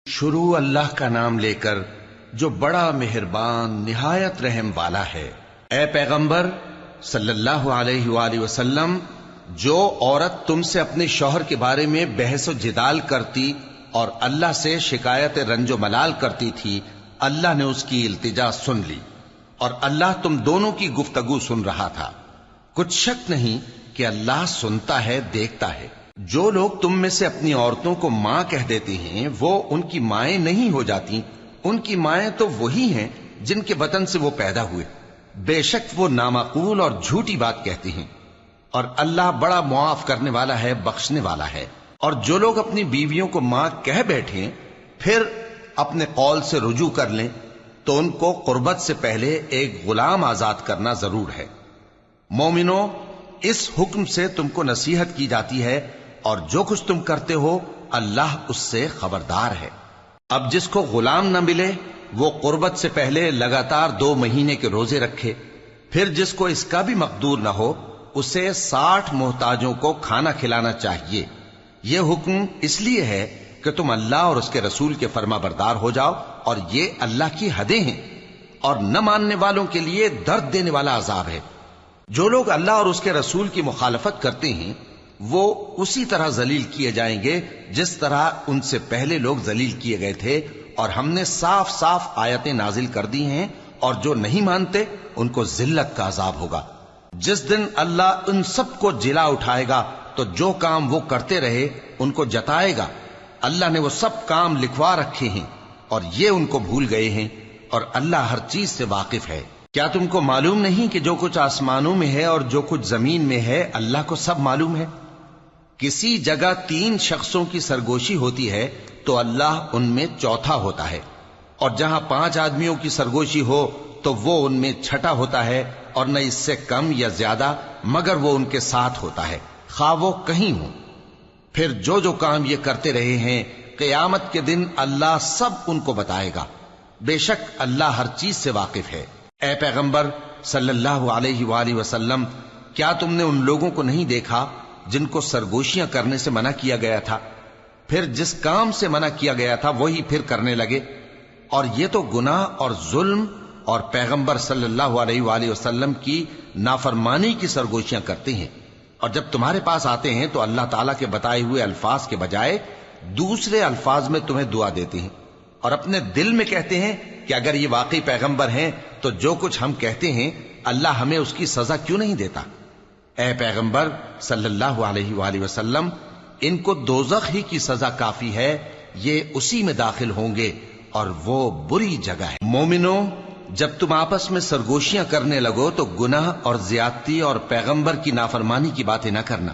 شروع اللہ کا نام لے کر جو بڑا مہربان نہایت رحم والا ہے۔ اے پیغمبر صلی اللہ علیہ وآلہ وسلم، جو عورت تم سے اپنے شوہر کے بارے میں بحث و جدال کرتی اور اللہ سے شکایت رنج و ملال کرتی تھی، اللہ نے اس کی التجا سن لی اور اللہ تم دونوں کی گفتگو سن رہا تھا۔ کچھ شک نہیں کہ اللہ سنتا ہے، دیکھتا ہے۔ جو لوگ تم میں سے اپنی عورتوں کو ماں کہہ دیتے ہیں وہ ان کی مائیں نہیں ہو جاتی، ان کی مائیں تو وہی ہیں جن کے بطن سے وہ پیدا ہوئے۔ بے شک وہ نامعقول اور جھوٹی بات کہتی ہیں، اور اللہ بڑا معاف کرنے والا ہے، بخشنے والا ہے۔ اور جو لوگ اپنی بیویوں کو ماں کہہ بیٹھیں پھر اپنے قول سے رجوع کر لیں تو ان کو قربت سے پہلے ایک غلام آزاد کرنا ضرور ہے۔ مومنو، اس حکم سے تم کو نصیحت کی جاتی ہے اور جو کچھ تم کرتے ہو اللہ اس سے خبردار ہے۔ اب جس کو غلام نہ ملے وہ قربت سے پہلے لگاتار 2 مہینے کے روزے رکھے، پھر جس کو اس کا بھی مقدور نہ ہو اسے 60 محتاجوں کو کھانا کھلانا چاہیے۔ یہ حکم اس لیے ہے کہ تم اللہ اور اس کے رسول کے فرما بردار ہو جاؤ، اور یہ اللہ کی حدیں ہیں، اور نہ ماننے والوں کے لیے درد دینے والا عذاب ہے۔ جو لوگ اللہ اور اس کے رسول کی مخالفت کرتے ہیں وہ اسی طرح ذلیل کیے جائیں گے جس طرح ان سے پہلے لوگ ذلیل کیے گئے تھے، اور ہم نے صاف صاف آیتیں نازل کر دی ہیں، اور جو نہیں مانتے ان کو ذلت کا عذاب ہوگا۔ جس دن اللہ ان سب کو جلا اٹھائے گا تو جو کام وہ کرتے رہے ان کو جتائے گا۔ اللہ نے وہ سب کام لکھوا رکھے ہیں اور یہ ان کو بھول گئے ہیں، اور اللہ ہر چیز سے واقف ہے۔ کیا تم کو معلوم نہیں کہ جو کچھ آسمانوں میں ہے اور جو کچھ زمین میں ہے اللہ کو سب معلوم ہے؟ کسی جگہ 3 شخصوں کی سرگوشی ہوتی ہے تو اللہ ان میں چوتھا ہوتا ہے، اور جہاں 5 آدمیوں کی سرگوشی ہو تو وہ ان میں چھٹا ہوتا ہے، اور نہ اس سے کم یا زیادہ مگر وہ ان کے ساتھ ہوتا ہے، خواہ وہ کہیں ہوں۔ پھر جو جو کام یہ کرتے رہے ہیں قیامت کے دن اللہ سب ان کو بتائے گا۔ بے شک اللہ ہر چیز سے واقف ہے۔ اے پیغمبر صلی اللہ علیہ وآلہ وسلم، کیا تم نے ان لوگوں کو نہیں دیکھا جن کو سرگوشیاں کرنے سے منع کیا گیا تھا، پھر جس کام سے منع کیا گیا تھا وہی پھر کرنے لگے؟ اور یہ تو گناہ اور ظلم اور پیغمبر صلی اللہ علیہ وآلہ وسلم کی نافرمانی کی سرگوشیاں کرتے ہیں، اور جب تمہارے پاس آتے ہیں تو اللہ تعالیٰ کے بتائے ہوئے الفاظ کے بجائے دوسرے الفاظ میں تمہیں دعا دیتے ہیں، اور اپنے دل میں کہتے ہیں کہ اگر یہ واقعی پیغمبر ہیں تو جو کچھ ہم کہتے ہیں اللہ ہمیں اس کی سزا کیوں نہیں دیتا؟ اے پیغمبر صلی اللہ علیہ وآلہ وسلم، ان کو دوزخ ہی کی سزا کافی ہے، یہ اسی میں داخل ہوں گے اور وہ بری جگہ ہے۔ مومنو، جب تم آپس میں سرگوشیاں کرنے لگو تو گناہ اور زیادتی اور پیغمبر کی نافرمانی کی باتیں نہ کرنا،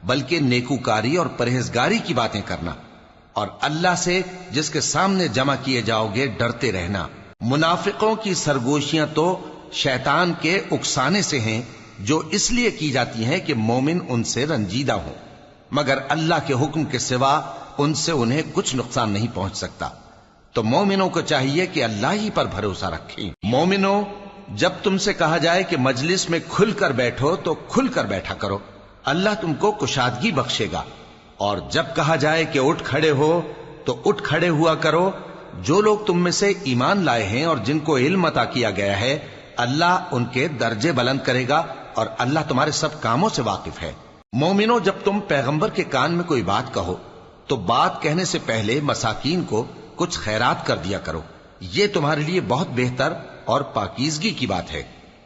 بلکہ نیکوکاری اور پرہیزگاری کی باتیں کرنا، اور اللہ سے جس کے سامنے جمع کیے جاؤ گے ڈرتے رہنا۔ منافقوں کی سرگوشیاں تو شیطان کے اکسانے سے ہیں جو اس لیے کی جاتی ہیں کہ مومن ان سے رنجیدہ ہوں، مگر اللہ کے حکم کے سوا ان سے انہیں کچھ نقصان نہیں پہنچ سکتا۔ تو مومنوں کو چاہیے کہ اللہ ہی پر بھروسہ رکھیں۔ مومنوں، جب تم سے کہا جائے کہ مجلس میں کھل کر بیٹھو تو کھل کر بیٹھا کرو، اللہ تم کو کشادگی بخشے گا، اور جب کہا جائے کہ اٹھ کھڑے ہو تو اٹھ کھڑے ہوا کرو۔ جو لوگ تم میں سے ایمان لائے ہیں اور جن کو علم عطا کیا گیا ہے اللہ ان کے درجے بلند کرے گا، اور اللہ تمہارے سب کاموں سے واقف ہے۔ مومنو، جب تم پیغمبر کے کان میں کوئی بات کہو تو بات کہنے سے پہلے مساکین کو کچھ خیرات کر دیا کرو، یہ تمہارے لیے بہت بہتر اور پاکیزگی کی بات ہے،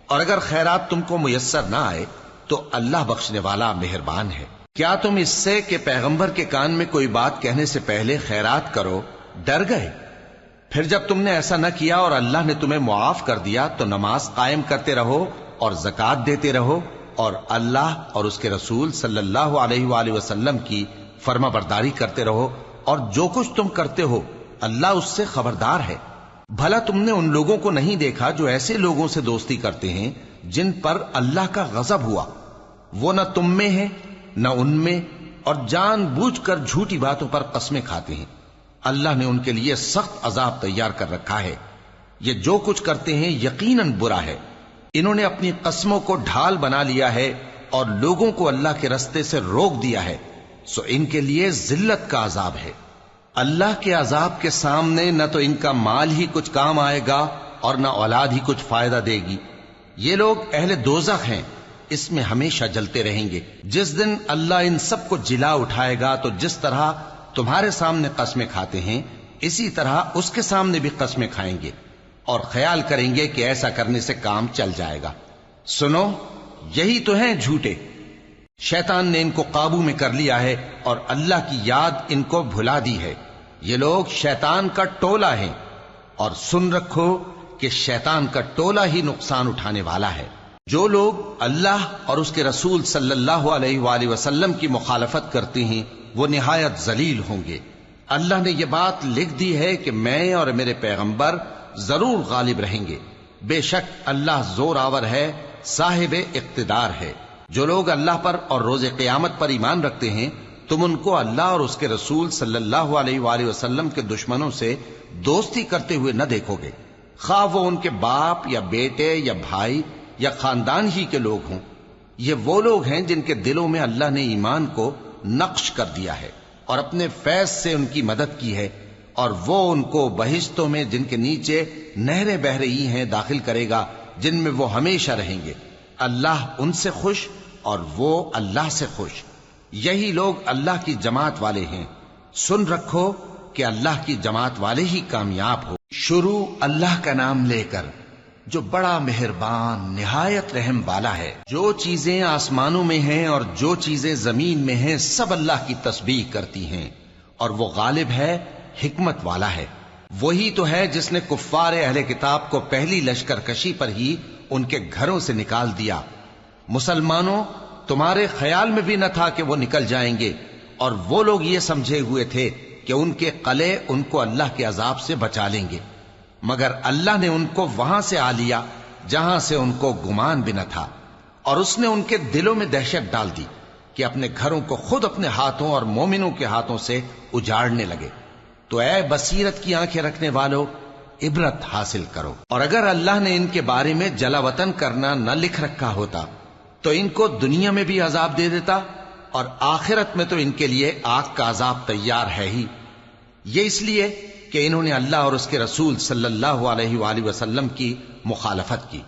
اور اگر خیرات تم کو میسر نہ آئے تو اللہ بخشنے والا مہربان ہے۔ کیا تم اس سے کہ پیغمبر کے کان میں کوئی بات کہنے سے پہلے خیرات کرو ڈر گئے؟ پھر جب تم نے ایسا نہ کیا اور اللہ نے تمہیں معاف کر دیا تو نماز قائم کرتے رہو اور زکوٰۃ دیتے رہو، اور اللہ اور اس کے رسول صلی اللہ علیہ وآلہ وسلم کی فرما برداری کرتے رہو، اور جو کچھ تم کرتے ہو اللہ اس سے خبردار ہے۔ بھلا تم نے ان لوگوں کو نہیں دیکھا جو ایسے لوگوں سے دوستی کرتے ہیں جن پر اللہ کا غضب ہوا؟ وہ نہ تم میں ہیں نہ ان میں، اور جان بوجھ کر جھوٹی باتوں پر قسمیں کھاتے ہیں۔ اللہ نے ان کے لیے سخت عذاب تیار کر رکھا ہے۔ یہ جو کچھ کرتے ہیں یقیناً برا ہے۔ انہوں نے اپنی قسموں کو ڈھال بنا لیا ہے اور لوگوں کو اللہ کے رستے سے روک دیا ہے، سو ان کے لیے ذلت کا عذاب ہے۔ اللہ کے عذاب کے سامنے نہ تو ان کا مال ہی کچھ کام آئے گا اور نہ اولاد ہی کچھ فائدہ دے گی۔ یہ لوگ اہل دوزخ ہیں، اس میں ہمیشہ جلتے رہیں گے۔ جس دن اللہ ان سب کو جلا اٹھائے گا تو جس طرح تمہارے سامنے قسمیں کھاتے ہیں اسی طرح اس کے سامنے بھی قسمیں کھائیں گے اور خیال کریں گے کہ ایسا کرنے سے کام چل جائے گا۔ سنو، یہی تو ہیں جھوٹے۔ شیطان نے ان کو قابو میں کر لیا ہے اور اللہ کی یاد ان کو بھلا دی ہے۔ یہ لوگ شیطان کا ٹولہ ہیں، اور سن رکھو کہ شیطان کا ٹولہ ہی نقصان اٹھانے والا ہے۔ جو لوگ اللہ اور اس کے رسول صلی اللہ علیہ وآلہ وسلم کی مخالفت کرتے ہیں وہ نہایت ذلیل ہوں گے۔ اللہ نے یہ بات لکھ دی ہے کہ میں اور میرے پیغمبر ضرور غالب رہیں گے۔ بے شک اللہ زور آور ہے، صاحب اقتدار ہے۔ جو لوگ اللہ پر اور روز قیامت پر ایمان رکھتے ہیں تم ان کو اللہ اور اس کے رسول صلی اللہ علیہ وآلہ وسلم کے دشمنوں سے دوستی کرتے ہوئے نہ دیکھو گے، خواہ وہ ان کے باپ یا بیٹے یا بھائی یا خاندان ہی کے لوگ ہوں۔ یہ وہ لوگ ہیں جن کے دلوں میں اللہ نے ایمان کو نقش کر دیا ہے اور اپنے فیض سے ان کی مدد کی ہے، اور وہ ان کو بہشتوں میں جن کے نیچے نہریں بہ رہی ہیں داخل کرے گا، جن میں وہ ہمیشہ رہیں گے۔ اللہ ان سے خوش اور وہ اللہ سے خوش۔ یہی لوگ اللہ کی جماعت والے ہیں۔ سن رکھو کہ اللہ کی جماعت والے ہی کامیاب ہو۔ شروع اللہ کا نام لے کر جو بڑا مہربان نہایت رحم والا ہے۔ جو چیزیں آسمانوں میں ہیں اور جو چیزیں زمین میں ہیں سب اللہ کی تسبیح کرتی ہیں، اور وہ غالب ہے، حکمت والا ہے۔ وہی تو ہے جس نے کفار اہل کتاب کو پہلی لشکر کشی پر ہی ان کے گھروں سے نکال دیا۔ مسلمانوں، تمہارے خیال میں بھی نہ تھا کہ وہ نکل جائیں گے، اور وہ لوگ یہ سمجھے ہوئے تھے کہ ان کے قلعے ان کو اللہ کے عذاب سے بچا لیں گے، مگر اللہ نے ان کو وہاں سے آ لیا جہاں سے ان کو گمان بھی نہ تھا، اور اس نے ان کے دلوں میں دہشت ڈال دی کہ اپنے گھروں کو خود اپنے ہاتھوں اور مومنوں کے ہاتھوں سے اجاڑنے لگے۔ تو اے بصیرت کی آنکھیں رکھنے والو، عبرت حاصل کرو۔ اور اگر اللہ نے ان کے بارے میں جلا وطن کرنا نہ لکھ رکھا ہوتا تو ان کو دنیا میں بھی عذاب دے دیتا، اور آخرت میں تو ان کے لیے آگ کا عذاب تیار ہے ہی۔ یہ اس لیے کہ انہوں نے اللہ اور اس کے رسول صلی اللہ علیہ وآلہ وسلم کی مخالفت کی،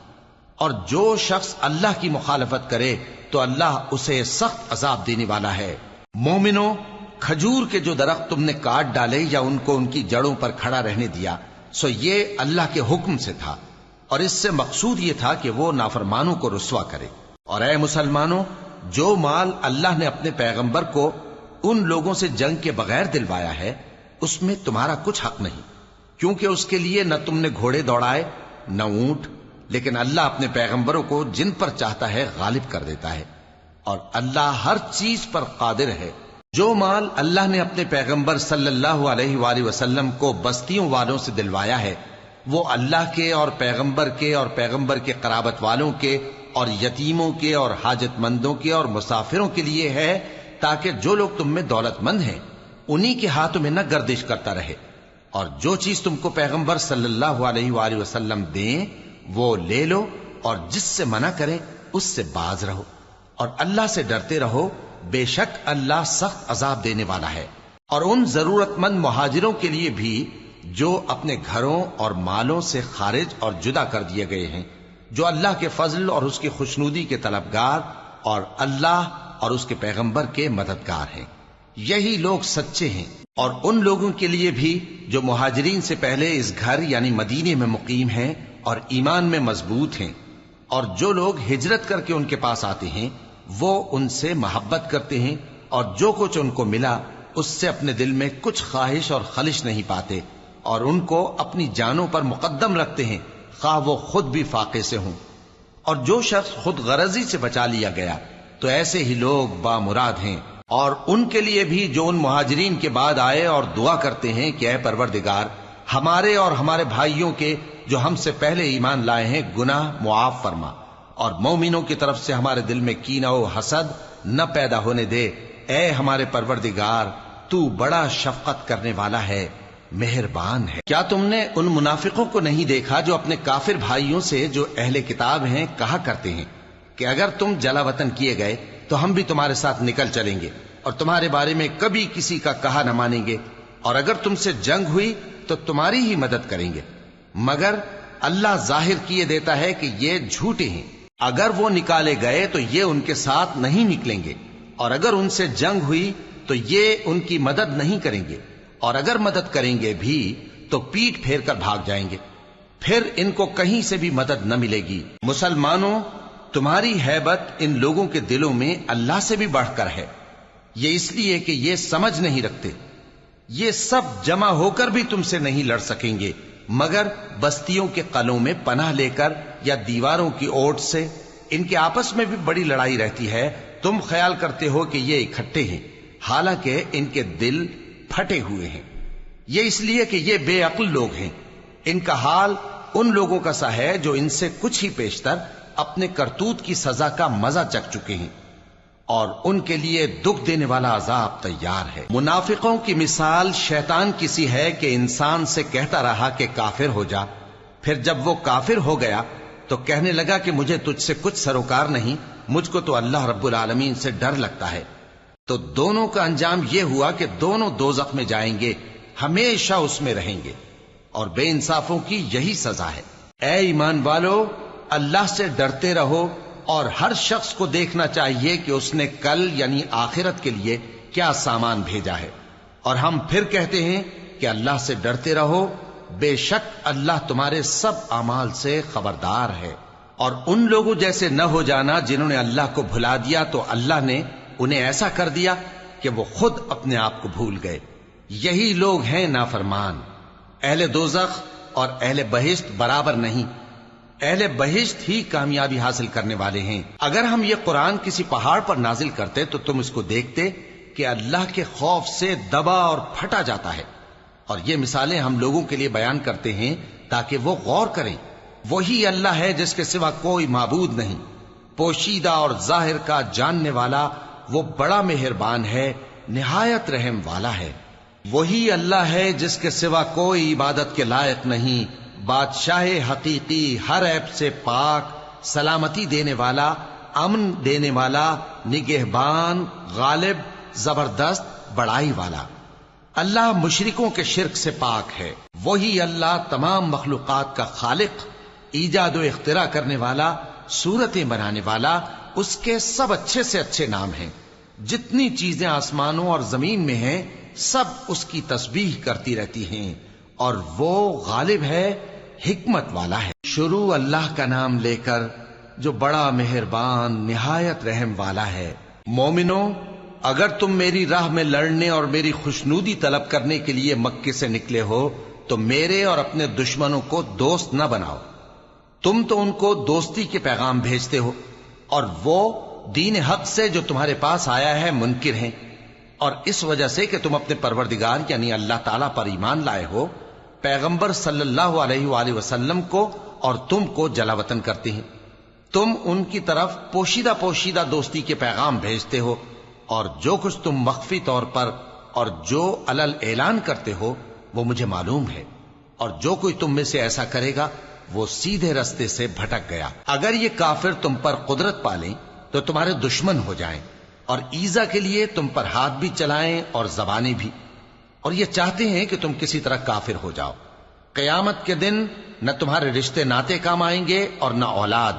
اور جو شخص اللہ کی مخالفت کرے تو اللہ اسے سخت عذاب دینے والا ہے۔ مومنوں، کھجور کے جو درخت تم نے کاٹ ڈالے یا ان کو ان کی جڑوں پر کھڑا رہنے دیا سو یہ اللہ کے حکم سے تھا، اور اس سے مقصود یہ تھا کہ وہ نافرمانوں کو رسوا کرے۔ اور اے مسلمانوں، جو مال اللہ نے اپنے پیغمبر کو ان لوگوں سے جنگ کے بغیر دلوایا ہے اس میں تمہارا کچھ حق نہیں، کیونکہ اس کے لیے نہ تم نے گھوڑے دوڑائے نہ اونٹ، لیکن اللہ اپنے پیغمبروں کو جن پر چاہتا ہے غالب کر دیتا ہے، اور اللہ ہر چیز پر قادر ہے۔ جو مال اللہ نے اپنے پیغمبر صلی اللہ علیہ وآلہ وسلم کو بستیوں والوں سے دلوایا ہے وہ اللہ کے اور پیغمبر کے قرابت والوں کے اور یتیموں کے اور حاجت مندوں کے اور مسافروں کے لیے ہے، تاکہ جو لوگ تم میں دولت مند ہیں انہی کے ہاتھوں میں نہ گردش کرتا رہے، اور جو چیز تم کو پیغمبر صلی اللہ علیہ وآلہ وسلم دیں وہ لے لو، اور جس سے منع کریں اس سے باز رہو، اور اللہ سے ڈرتے رہو، بے شک اللہ سخت عذاب دینے والا ہے۔ اور ان ضرورت مند مہاجروں کے لیے بھی جو اپنے گھروں اور مالوں سے خارج اور جدا کر دیے گئے ہیں، جو اللہ کے فضل اور اس کی خوشنودی کے طلبگار اور اللہ اور اس کے پیغمبر کے مددگار ہیں، یہی لوگ سچے ہیں۔ اور ان لوگوں کے لیے بھی جو مہاجرین سے پہلے اس گھر یعنی مدینے میں مقیم ہیں اور ایمان میں مضبوط ہیں، اور جو لوگ ہجرت کر کے ان کے پاس آتے ہیں وہ ان سے محبت کرتے ہیں، اور جو کچھ ان کو ملا اس سے اپنے دل میں کچھ خواہش اور خلش نہیں پاتے، اور ان کو اپنی جانوں پر مقدم رکھتے ہیں خواہ وہ خود بھی فاقے سے ہوں۔ اور جو شخص خود غرضی سے بچا لیا گیا تو ایسے ہی لوگ بامراد ہیں۔ اور ان کے لیے بھی جو ان مہاجرین کے بعد آئے اور دعا کرتے ہیں کہ اے پروردگار ہمارے اور ہمارے بھائیوں کے جو ہم سے پہلے ایمان لائے ہیں گناہ معاف فرما، اور مومنوں کی طرف سے ہمارے دل میں کینہ و حسد نہ پیدا ہونے دے، اے ہمارے پروردگار تو بڑا شفقت کرنے والا ہے، مہربان ہے۔ کیا تم نے ان منافقوں کو نہیں دیکھا جو اپنے کافر بھائیوں سے جو اہل کتاب ہیں کہا کرتے ہیں کہ اگر تم جلا وطن کیے گئے تو ہم بھی تمہارے ساتھ نکل چلیں گے اور تمہارے بارے میں کبھی کسی کا کہا نہ مانیں گے، اور اگر تم سے جنگ ہوئی تو تمہاری ہی مدد کریں گے، مگر اللہ ظاہر کیے دیتا ہے کہ یہ جھوٹے ہیں۔ اگر وہ نکالے گئے تو یہ ان کے ساتھ نہیں نکلیں گے، اور اگر ان سے جنگ ہوئی تو یہ ان کی مدد نہیں کریں گے، اور اگر مدد کریں گے بھی تو پیٹ پھیر کر بھاگ جائیں گے، پھر ان کو کہیں سے بھی مدد نہ ملے گی۔ مسلمانوں، تمہاری ہیبت ان لوگوں کے دلوں میں اللہ سے بھی بڑھ کر ہے، یہ اس لیے کہ یہ سمجھ نہیں رکھتے۔ یہ سب جمع ہو کر بھی تم سے نہیں لڑ سکیں گے، مگر بستیوں کے قلعوں میں پناہ لے کر یا دیواروں کی اوٹ سے۔ ان کے آپس میں بھی بڑی لڑائی رہتی ہے، تم خیال کرتے ہو کہ یہ اکٹھے ہیں، حالانکہ ان کے دل پھٹے ہوئے ہیں۔ یہ اس لیے کہ یہ بے عقل لوگ ہیں۔ ان کا حال ان لوگوں کا سا ہے جو ان سے کچھ ہی پیشتر اپنے کرتوت کی سزا کا مزہ چکھ چکے ہیں، اور ان کے لیے دکھ دینے والا عذاب تیار ہے۔ منافقوں کی مثال شیطان کی سی ہے کہ انسان سے کہتا رہا کہ کافر ہو جا، پھر جب وہ کافر ہو گیا تو کہنے لگا کہ مجھے تجھ سے کچھ سروکار نہیں، مجھ کو تو اللہ رب العالمین سے ڈر لگتا ہے۔ تو دونوں کا انجام یہ ہوا کہ دونوں دوزخ میں جائیں گے، ہمیشہ اس میں رہیں گے، اور بے انصافوں کی یہی سزا ہے۔ اے ایمان والو، اللہ سے ڈرتے رہو، اور ہر شخص کو دیکھنا چاہیے کہ اس نے کل یعنی آخرت کے لیے کیا سامان بھیجا ہے، اور ہم پھر کہتے ہیں کہ اللہ سے ڈرتے رہو، بے شک اللہ تمہارے سب اعمال سے خبردار ہے۔ اور ان لوگوں جیسے نہ ہو جانا جنہوں نے اللہ کو بھلا دیا تو اللہ نے انہیں ایسا کر دیا کہ وہ خود اپنے آپ کو بھول گئے۔ یہی لوگ ہیں نافرمان۔ اہل دوزخ اور اہل بہشت برابر نہیں، اہل بہشت ہی کامیابی حاصل کرنے والے ہیں۔ اگر ہم یہ قرآن کسی پہاڑ پر نازل کرتے تو تم اس کو دیکھتے کہ اللہ کے خوف سے دبا اور پھٹا جاتا ہے، اور یہ مثالیں ہم لوگوں کے لیے بیان کرتے ہیں تاکہ وہ غور کریں۔ وہی اللہ ہے جس کے سوا کوئی معبود نہیں، پوشیدہ اور ظاہر کا جاننے والا، وہ بڑا مہربان ہے، نہایت رحم والا ہے۔ وہی اللہ ہے جس کے سوا کوئی عبادت کے لائق نہیں، بادشاہ حقیقی، ہر عیب سے پاک، سلامتی دینے والا، امن دینے والا، نگہبان، غالب، زبردست، بڑائی والا۔ اللہ مشرکوں کے شرک سے پاک ہے۔ وہی اللہ تمام مخلوقات کا خالق، ایجاد و اختراع کرنے والا، صورتیں بنانے والا، اس کے سب اچھے سے اچھے نام ہیں۔ جتنی چیزیں آسمانوں اور زمین میں ہیں سب اس کی تسبیح کرتی رہتی ہیں، اور وہ غالب ہے، حکمت والا ہے۔ شروع اللہ کا نام لے کر جو بڑا مہربان نہایت رحم والا ہے۔ مومنوں، اگر تم میری راہ میں لڑنے اور میری خوشنودی طلب کرنے کے لیے مکے سے نکلے ہو تو میرے اور اپنے دشمنوں کو دوست نہ بناؤ۔ تم تو ان کو دوستی کے پیغام بھیجتے ہو، اور وہ دین حق سے جو تمہارے پاس آیا ہے منکر ہیں، اور اس وجہ سے کہ تم اپنے پروردگار یعنی اللہ تعالیٰ پر ایمان لائے ہو، پیغمبر صلی اللہ علیہ وآلہ وسلم کو اور تم کو جلا وطن کرتے ہیں۔ تم ان کی طرف پوشیدہ پوشیدہ دوستی کے پیغام بھیجتے ہو، اور جو کچھ تم مخفی طور پر اور جو علل اعلان کرتے ہو وہ مجھے معلوم ہے، اور جو کوئی تم میں سے ایسا کرے گا وہ سیدھے رستے سے بھٹک گیا۔ اگر یہ کافر تم پر قدرت پالیں تو تمہارے دشمن ہو جائیں، اور ایذا کے لیے تم پر ہاتھ بھی چلائیں اور زبانیں بھی، اور یہ چاہتے ہیں کہ تم کسی طرح کافر ہو جاؤ۔ قیامت کے دن نہ تمہارے رشتے ناتے کام آئیں گے اور نہ اولاد۔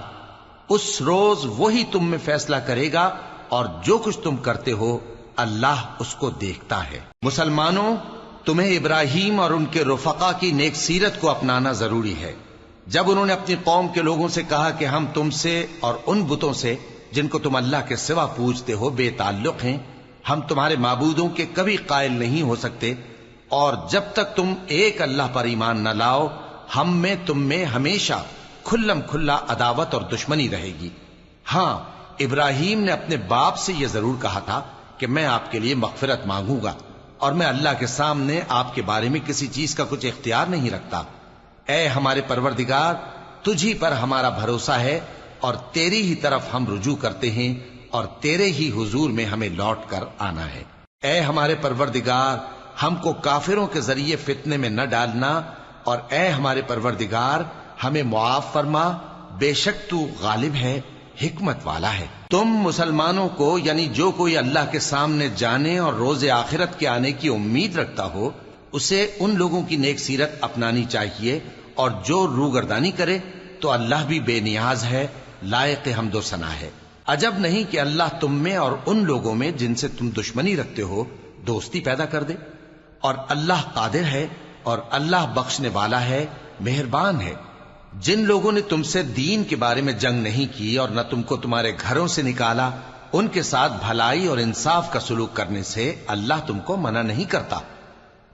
اس روز وہی تم میں فیصلہ کرے گا، اور جو کچھ تم کرتے ہو اللہ اس کو دیکھتا ہے۔ مسلمانوں، تمہیں ابراہیم اور ان کے رفقا کی نیک سیرت کو اپنانا ضروری ہے۔ جب انہوں نے اپنی قوم کے لوگوں سے کہا کہ ہم تم سے اور ان بتوں سے جن کو تم اللہ کے سوا پوجتے ہو بے تعلق ہیں، ہم تمہارے معبودوں کے کبھی قائل نہیں ہو سکتے، اور جب تک تم ایک اللہ پر ایمان نہ لاؤ ہم میں تم میں ہمیشہ کھلم کھلا عداوت اور دشمنی رہے گی۔ ہاں، ابراہیم نے اپنے باپ سے یہ ضرور کہا تھا کہ میں آپ کے لیے مغفرت مانگوں گا، اور میں اللہ کے سامنے آپ کے بارے میں کسی چیز کا کچھ اختیار نہیں رکھتا۔ اے ہمارے پروردگار، تجھ ہی پر ہمارا بھروسہ ہے، اور تیری ہی طرف ہم رجوع کرتے ہیں، اور تیرے ہی حضور میں ہمیں لوٹ کر آنا ہے۔ اے ہمارے پروردگار، ہم کو کافروں کے ذریعے فتنے میں نہ ڈالنا، اور اے ہمارے پروردگار ہمیں معاف فرما، بے شک تو غالب ہے، حکمت والا ہے۔ تم مسلمانوں کو یعنی جو کوئی اللہ کے سامنے جانے اور روز آخرت کے آنے کی امید رکھتا ہو اسے ان لوگوں کی نیک سیرت اپنانی چاہیے، اور جو روگردانی کرے تو اللہ بھی بے نیاز ہے، لائق حمد و ثنا ہے۔ عجب نہیں کہ اللہ تم میں اور ان لوگوں میں جن سے تم دشمنی رکھتے ہو دوستی پیدا کر دے، اور اللہ قادر ہے اور اللہ بخشنے والا ہے، مہربان ہے۔ جن لوگوں نے تم سے دین کے بارے میں جنگ نہیں کی اور نہ تم کو تمہارے گھروں سے نکالا، ان کے ساتھ بھلائی اور انصاف کا سلوک کرنے سے اللہ تم کو منع نہیں کرتا۔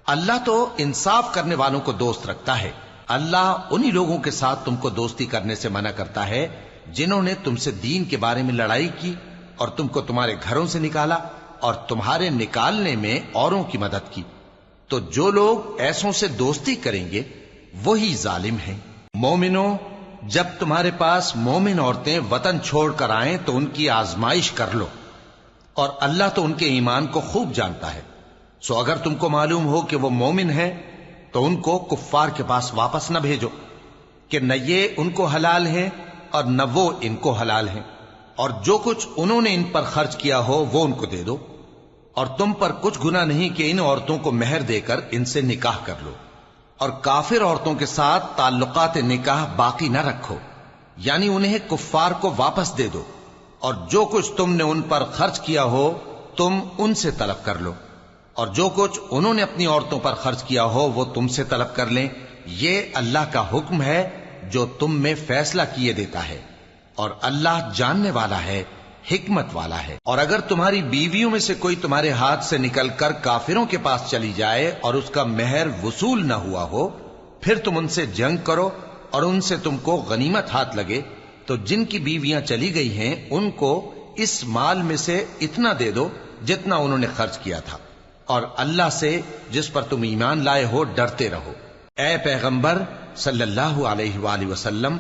اللہ تو انصاف کرنے والوں کو دوست رکھتا ہے۔ اللہ انہی لوگوں کے ساتھ تم کو دوستی کرنے سے منع کرتا ہے جنہوں نے تم سے دین کے بارے میں لڑائی کی اور تم کو تمہارے گھروں سے نکالا اور تمہارے نکالنے میں اوروں کی مدد کی۔ تو جو لوگ ایسوں سے دوستی کریں گے وہی ظالم ہیں۔ مومنوں، جب تمہارے پاس مومن عورتیں وطن چھوڑ کر آئیں تو ان کی آزمائش کر لو، اور اللہ تو ان کے ایمان کو خوب جانتا ہے۔ سو اگر تم کو معلوم ہو کہ وہ مومن ہیں تو ان کو کفار کے پاس واپس نہ بھیجو، کہ نہ یہ ان کو حلال ہیں اور نہ وہ ان کو حلال ہیں، اور جو کچھ انہوں نے ان پر خرچ کیا ہو وہ ان کو دے دو، اور تم پر کچھ گناہ نہیں کہ ان عورتوں کو مہر دے کر ان سے نکاح کر لو، اور کافر عورتوں کے ساتھ تعلقات نکاح باقی نہ رکھو، یعنی انہیں کفار کو واپس دے دو، اور جو کچھ تم نے ان پر خرچ کیا ہو تم ان سے طلب کر لو، اور جو کچھ انہوں نے اپنی عورتوں پر خرچ کیا ہو وہ تم سے طلب کر لیں۔ یہ اللہ کا حکم ہے جو تم میں فیصلہ کیے دیتا ہے، اور اللہ جاننے والا ہے، حکمت والا ہے۔ اور اگر تمہاری بیویوں میں سے کوئی تمہارے ہاتھ سے نکل کر کافروں کے پاس چلی جائے اور اس کا مہر وصول نہ ہوا ہو، پھر تم ان سے جنگ کرو اور ان سے تم کو غنیمت ہاتھ لگے، تو جن کی بیویاں چلی گئی ہیں ان کو اس مال میں سے اتنا دے دو جتنا انہوں نے خرچ کیا تھا، اور اللہ سے جس پر تم ایمان لائے ہو ڈرتے رہو۔ اے پیغمبر صلی اللہ علیہ وآلہ وسلم،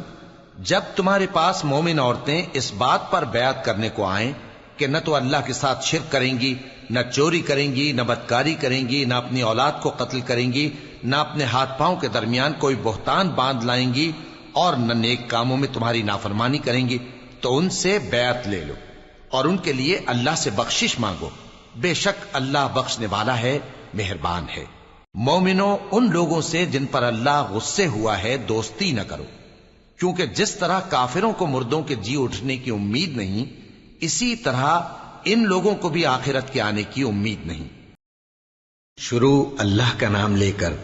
جب تمہارے پاس مومن عورتیں اس بات پر بیعت کرنے کو آئیں کہ نہ تو اللہ کے ساتھ شرک کریں گی، نہ چوری کریں گی، نہ بدکاری کریں گی، نہ اپنی اولاد کو قتل کریں گی، نہ اپنے ہاتھ پاؤں کے درمیان کوئی بہتان باندھ لائیں گی، اور نہ نیک کاموں میں تمہاری نافرمانی کریں گی، تو ان سے بیعت لے لو اور ان کے لیے اللہ سے بخشش مانگو، بے شک اللہ بخشنے والا ہے، مہربان ہے۔ مومنوں، ان لوگوں سے جن پر اللہ غصے ہوا ہے دوستی نہ کرو، کیونکہ جس طرح کافروں کو مردوں کے جی اٹھنے کی امید نہیں، اسی طرح ان لوگوں کو بھی آخرت کے آنے کی امید نہیں۔ شروع اللہ کا نام لے کر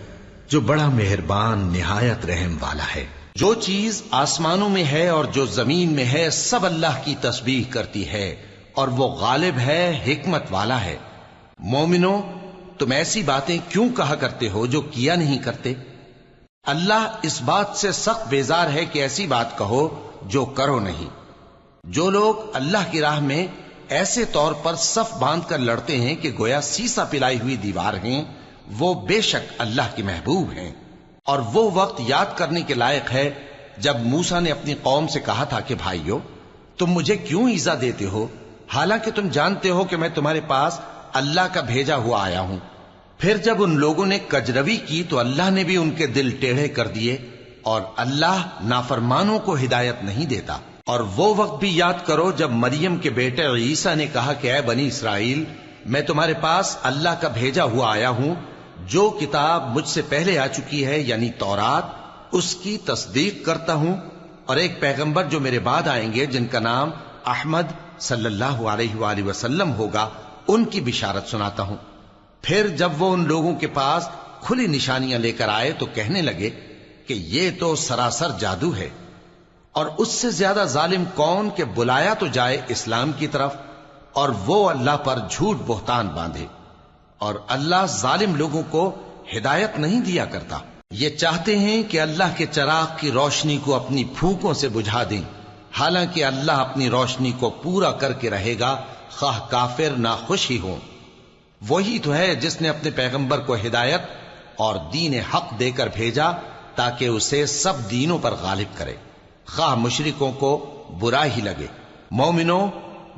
جو بڑا مہربان نہایت رحم والا ہے۔ جو چیز آسمانوں میں ہے اور جو زمین میں ہے سب اللہ کی تسبیح کرتی ہے، اور وہ غالب ہے، حکمت والا ہے۔ مومنوں، تم ایسی باتیں کیوں کہا کرتے ہو جو کیا نہیں کرتے؟ اللہ اس بات سے سخت بیزار ہے کہ ایسی بات کہو جو کرو نہیں۔ جو لوگ اللہ کی راہ میں ایسے طور پر صف باندھ کر لڑتے ہیں کہ گویا سیسا پلائی ہوئی دیوار ہیں، وہ بے شک اللہ کے محبوب ہیں۔ اور وہ وقت یاد کرنے کے لائق ہے جب موسیٰ نے اپنی قوم سے کہا تھا کہ بھائیو، تم مجھے کیوں ایذا دیتے ہو، حالانکہ تم جانتے ہو کہ میں تمہارے پاس اللہ کا بھیجا ہوا آیا ہوں۔ پھر جب ان لوگوں نے کجروی کی تو اللہ نے بھی ان کے دل ٹیڑھے کر دیے، اور اللہ نافرمانوں کو ہدایت نہیں دیتا۔ اور وہ وقت بھی یاد کرو جب مریم کے بیٹے عیسیٰ نے کہا کہ اے بنی اسرائیل، میں تمہارے پاس اللہ کا بھیجا ہوا آیا ہوں، جو کتاب مجھ سے پہلے آ چکی ہے یعنی تورات، اس کی تصدیق کرتا ہوں، اور ایک پیغمبر جو میرے بعد آئیں گے جن کا نام احمد صلی اللہ علیہ وآلہ وسلم ہوگا، ان کی بشارت سناتا ہوں۔ پھر جب وہ ان لوگوں کے پاس کھلی نشانیاں لے کر آئے تو کہنے لگے کہ یہ تو سراسر جادو ہے، اور اس سے زیادہ ظالم کون کہ بلایا تو جائے اسلام کی طرف اور وہ اللہ پر جھوٹ بہتان باندھے، اور اللہ ظالم لوگوں کو ہدایت نہیں دیا کرتا۔ یہ چاہتے ہیں کہ اللہ کے چراغ کی روشنی کو اپنی پھونکوں سے بجھا دیں، حالانکہ اللہ اپنی روشنی کو پورا کر کے رہے گا، خواہ کافر ناخوش ہی ہوں۔ وہی تو ہے جس نے اپنے پیغمبر کو ہدایت اور دین حق دے کر بھیجا تاکہ اسے سب دینوں پر غالب کرے، خواہ مشرکوں کو برا ہی لگے۔ مومنوں،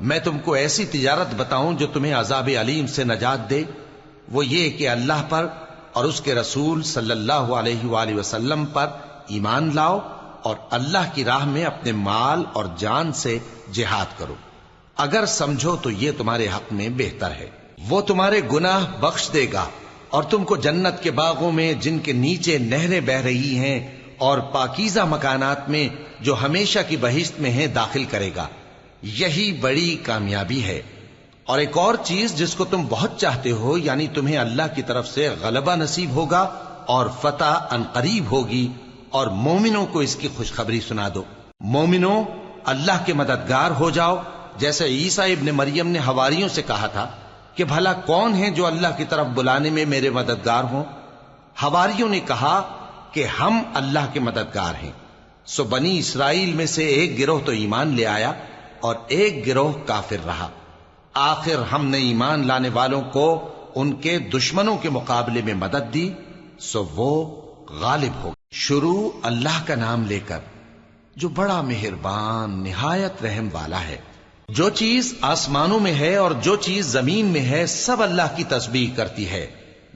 میں تم کو ایسی تجارت بتاؤں جو تمہیں عذاب علیم سے نجات دے؟ وہ یہ کہ اللہ پر اور اس کے رسول صلی اللہ علیہ وآلہ وسلم پر ایمان لاؤ، اور اللہ کی راہ میں اپنے مال اور جان سے جہاد کرو، اگر سمجھو تو یہ تمہارے حق میں بہتر ہے۔ وہ تمہارے گناہ بخش دے گا اور تم کو جنت کے باغوں میں جن کے نیچے نہریں بہ رہی ہیں اور پاکیزہ مکانات میں جو ہمیشہ کی بہشت میں ہیں داخل کرے گا۔ یہی بڑی کامیابی ہے۔ اور ایک اور چیز جس کو تم بہت چاہتے ہو، یعنی تمہیں اللہ کی طرف سے غلبہ نصیب ہوگا اور فتح عنقریب ہوگی، اور مومنوں کو اس کی خوشخبری سنا دو۔ مومنوں، اللہ کے مددگار ہو جاؤ، جیسے عیسیٰ ابن مریم نے حواریوں سے کہا تھا کہ بھلا کون ہیں جو اللہ کی طرف بلانے میں میرے مددگار ہوں؟ حواریوں نے کہا کہ ہم اللہ کے مددگار ہیں۔ سو بنی اسرائیل میں سے ایک گروہ تو ایمان لے آیا اور ایک گروہ کافر رہا۔ آخر ہم نے ایمان لانے والوں کو ان کے دشمنوں کے مقابلے میں مدد دی، سو وہ غالب ہو گئے۔ شروع اللہ کا نام لے کر جو بڑا مہربان نہایت رحم والا ہے۔ جو چیز آسمانوں میں ہے اور جو چیز زمین میں ہے سب اللہ کی تسبیح کرتی ہے۔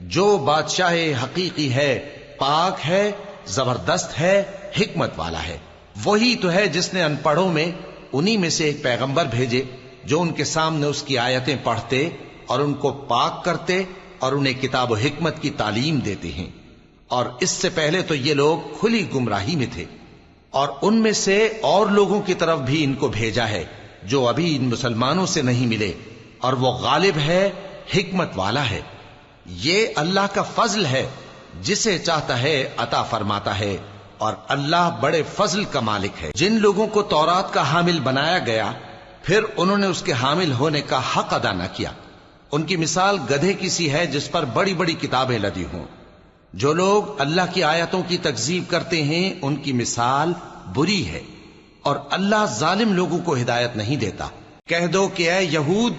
جو بادشاہ حقیقی ہے، پاک ہے، زبردست ہے، حکمت والا ہے۔ وہی تو ہے جس نے ان پڑھوں میں انہی میں سے ایک پیغمبر بھیجے جو ان کے سامنے اس کی آیتیں پڑھتے اور ان کو پاک کرتے اور انہیں کتاب و حکمت کی تعلیم دیتے ہیں۔ اور اس سے پہلے تو یہ لوگ کھلی گمراہی میں تھے، اور ان میں سے اور لوگوں کی طرف بھی ان کو بھیجا ہے جو ابھی ان مسلمانوں سے نہیں ملے، اور وہ غالب ہے، حکمت والا ہے۔ یہ اللہ کا فضل ہے، جسے چاہتا ہے عطا فرماتا ہے، اور اللہ بڑے فضل کا مالک ہے۔ جن لوگوں کو تورات کا حامل بنایا گیا پھر انہوں نے اس کے حامل ہونے کا حق ادا نہ کیا، ان کی مثال گدھے کی سی ہے جس پر بڑی بڑی کتابیں لدی ہوں۔ جو لوگ اللہ کی آیتوں کی تکذیب کرتے ہیں ان کی مثال بری ہے، اور اللہ ظالم لوگوں کو ہدایت نہیں دیتا۔ کہہ دو کہ اے یہود،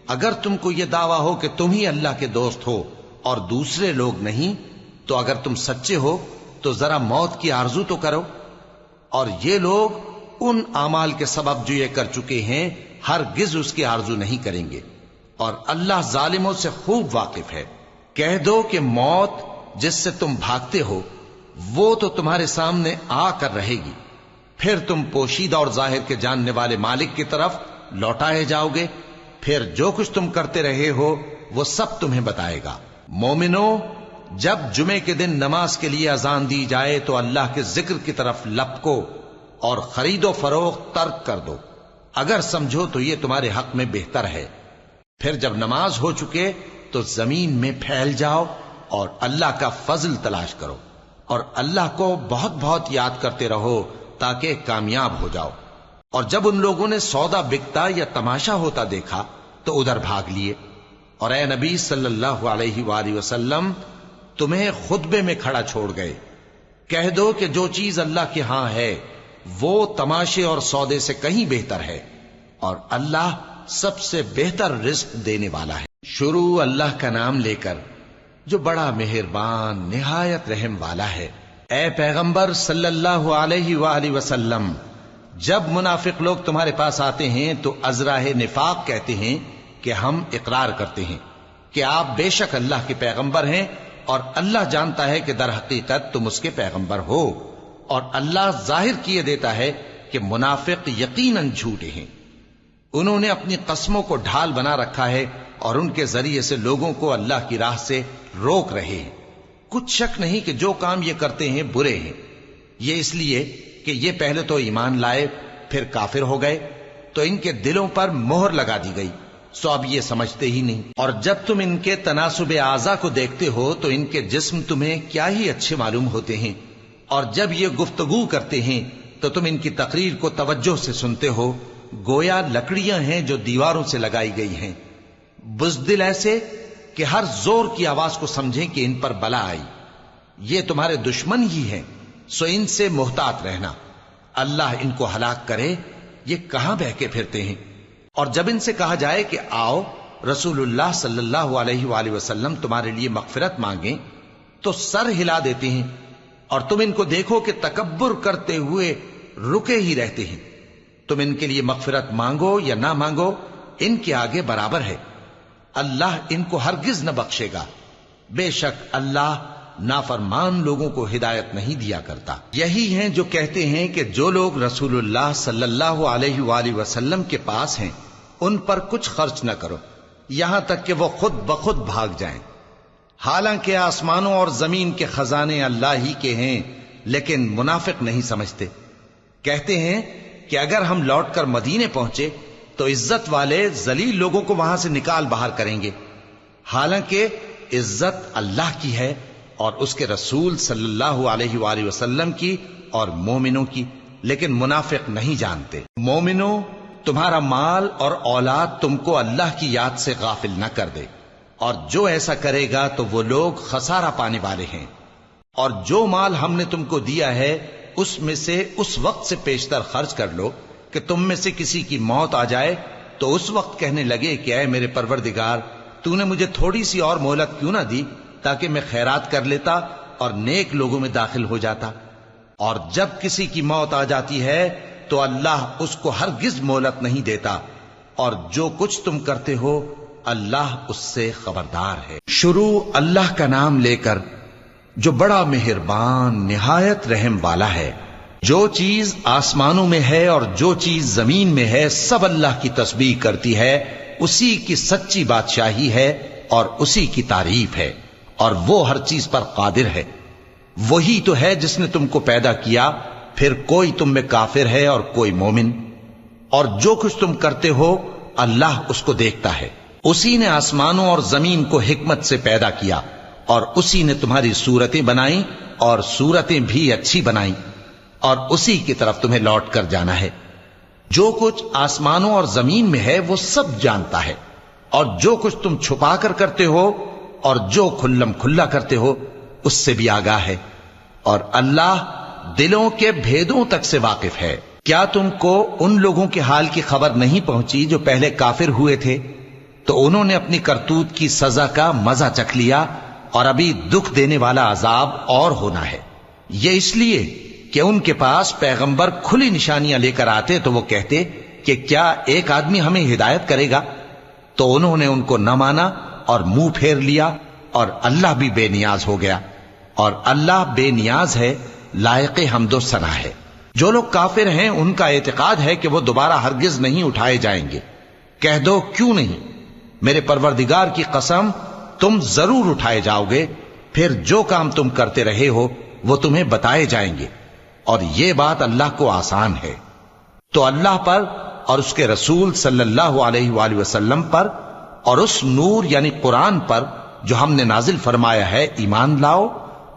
اگر تم کو یہ دعویٰ ہو کہ تم ہی اللہ کے دوست ہو اور دوسرے لوگ نہیں، تو اگر تم سچے ہو تو ذرا موت کی آرزو تو کرو۔ اور یہ لوگ ان اعمال کے سبب جو یہ کر چکے ہیں ہرگز اس کی آرزو نہیں کریں گے، اور اللہ ظالموں سے خوب واقف ہے۔ کہہ دو کہ موت جس سے تم بھاگتے ہو وہ تو تمہارے سامنے آ کر رہے گی، پھر تم پوشیدہ اور ظاہر کے جاننے والے مالک کی طرف لوٹائے جاؤ گے، پھر جو کچھ تم کرتے رہے ہو وہ سب تمہیں بتائے گا۔ مومنو، جب جمعے کے دن نماز کے لیے اذان دی جائے تو اللہ کے ذکر کی طرف لپکو اور خرید و فروخت ترک کر دو، اگر سمجھو تو یہ تمہارے حق میں بہتر ہے۔ پھر جب نماز ہو چکے تو زمین میں پھیل جاؤ اور اللہ کا فضل تلاش کرو، اور اللہ کو بہت بہت یاد کرتے رہو تاکہ کامیاب ہو جاؤ۔ اور جب ان لوگوں نے سودا بکتا یا تماشا ہوتا دیکھا تو ادھر بھاگ لیے، اور اے نبی صلی اللہ علیہ وآلہ وسلم تمہیں خطبے میں کھڑا چھوڑ گئے۔ کہہ دو کہ جو چیز اللہ کے ہاں ہے وہ تماشے اور سودے سے کہیں بہتر ہے، اور اللہ سب سے بہتر رزق دینے والا ہے۔ شروع اللہ کا نام لے کر جو بڑا مہربان نہایت رحم والا ہے۔ اے پیغمبر صلی اللہ علیہ وآلہ وسلم، جب منافق لوگ تمہارے پاس آتے ہیں تو ازراہ نفاق کہتے ہیں کہ ہم اقرار کرتے ہیں کہ آپ بے شک اللہ کے پیغمبر ہیں، اور اللہ جانتا ہے کہ در حقیقت تم اس کے پیغمبر ہو، اور اللہ ظاہر کیے دیتا ہے کہ منافق یقیناً جھوٹے ہیں۔ انہوں نے اپنی قسموں کو ڈھال بنا رکھا ہے اور ان کے ذریعے سے لوگوں کو اللہ کی راہ سے روک رہے ہیں۔ کچھ شک نہیں کہ جو کام یہ کرتے ہیں برے ہیں، یہ اس لیے کہ یہ پہلے تو ایمان لائے پھر کافر ہو گئے تو ان کے دلوں پر مہر لگا دی گئی، سو اب یہ سمجھتے ہی نہیں۔ اور جب تم ان کے تناسب اعضاء کو دیکھتے ہو تو ان کے جسم تمہیں کیا ہی اچھے معلوم ہوتے ہیں، اور جب یہ گفتگو کرتے ہیں تو تم ان کی تقریر کو توجہ سے سنتے ہو، گویا لکڑیاں ہیں جو دیواروں سے لگائی گئی ہیں، بزدل ایسے کہ ہر زور کی آواز کو سمجھیں کہ ان پر بلا آئی۔ یہ تمہارے دشمن ہی ہیں، سو ان سے محتاط رہنا، اللہ ان کو ہلاک کرے، یہ کہاں بہکے پھرتے ہیں۔ اور جب ان سے کہا جائے کہ آؤ رسول اللہ صلی اللہ علیہ وآلہ وسلم تمہارے لیے مغفرت مانگیں تو سر ہلا دیتے ہیں، اور تم ان کو دیکھو کہ تکبر کرتے ہوئے رکے ہی رہتے ہیں۔ تم ان کے لیے مغفرت مانگو یا نہ مانگو ان کے آگے برابر ہے، اللہ ان کو ہرگز نہ بخشے گا، بے شک اللہ نافرمان لوگوں کو ہدایت نہیں دیا کرتا۔ یہی ہیں جو کہتے ہیں کہ جو لوگ رسول اللہ صلی اللہ علیہ وآلہ وسلم کے پاس ہیں ان پر کچھ خرچ نہ کرو یہاں تک کہ وہ خود بخود بھاگ جائیں۔ حالانکہ آسمانوں اور زمین کے خزانے اللہ ہی کے ہیں، لیکن منافق نہیں سمجھتے۔ کہتے ہیں کہ اگر ہم لوٹ کر مدینے پہنچے تو عزت والے ذلیل لوگوں کو وہاں سے نکال باہر کریں گے، حالانکہ عزت اللہ کی ہے اور اس کے رسول صلی اللہ علیہ وآلہ وسلم کی اور مومنوں کی، لیکن منافق نہیں جانتے۔ مومنوں، تمہارا مال اور اولاد تم کو اللہ کی یاد سے غافل نہ کر دے، اور جو ایسا کرے گا تو وہ لوگ خسارہ پانے والے ہیں۔ اور جو مال ہم نے تم کو دیا ہے اس میں سے اس وقت سے پیشتر خرچ کر لو کہ تم میں سے کسی کی موت آ جائے تو اس وقت کہنے لگے کہ اے میرے پروردگار، تو نے مجھے تھوڑی سی اور مہلت کیوں نہ دی تاکہ میں خیرات کر لیتا اور نیک لوگوں میں داخل ہو جاتا۔ اور جب کسی کی موت آ جاتی ہے تو اللہ اس کو ہرگز مہلت نہیں دیتا، اور جو کچھ تم کرتے ہو اللہ اس سے خبردار ہے۔ شروع اللہ کا نام لے کر جو بڑا مہربان نہایت رحم والا ہے۔ جو چیز آسمانوں میں ہے اور جو چیز زمین میں ہے سب اللہ کی تسبیح کرتی ہے، اسی کی سچی بادشاہی ہے اور اسی کی تعریف ہے، اور وہ ہر چیز پر قادر ہے۔ وہی تو ہے جس نے تم کو پیدا کیا، پھر کوئی تم میں کافر ہے اور کوئی مومن، اور جو کچھ تم کرتے ہو اللہ اس کو دیکھتا ہے۔ اسی نے آسمانوں اور زمین کو حکمت سے پیدا کیا، اور اسی نے تمہاری صورتیں بنائیں اور صورتیں بھی اچھی بنائیں، اور اسی کی طرف تمہیں لوٹ کر جانا ہے۔ جو کچھ آسمانوں اور زمین میں ہے وہ سب جانتا ہے، اور جو کچھ تم چھپا کر کرتے ہو اور جو کھلم کھلا کرتے ہو اس سے بھی آگاہ ہے، اور اللہ دلوں کے بھیدوں تک سے واقف ہے۔ کیا تم کو ان لوگوں کے حال کی خبر نہیں پہنچی جو پہلے کافر ہوئے تھے؟ تو انہوں نے اپنی کرتوت کی سزا کا مزہ چکھ لیا، اور ابھی دکھ دینے والا عذاب اور ہونا ہے۔ یہ اس لیے کہ ان کے پاس پیغمبر کھلی نشانیاں لے کر آتے تو وہ کہتے کہ کیا ایک آدمی ہمیں ہدایت کرے گا؟ تو انہوں نے ان کو نہ مانا اور منہ پھیر لیا، اور اللہ بھی بے نیاز ہو گیا، اور اللہ بے نیاز ہے، لائق حمد و ثنا ہے۔ جو لوگ کافر ہیں ان کا اعتقاد ہے کہ وہ دوبارہ ہرگز نہیں اٹھائے جائیں گے۔ کہہ دو کیوں نہیں؟ میرے پروردگار کی قسم تم ضرور اٹھائے جاؤ گے، پھر جو کام تم کرتے رہے ہو وہ تمہیں بتائے جائیں گے، اور یہ بات اللہ کو آسان ہے۔ تو اللہ پر اور اس کے رسول صلی اللہ علیہ وآلہ وسلم پر اور اس نور یعنی قرآن پر جو ہم نے نازل فرمایا ہے ایمان لاؤ،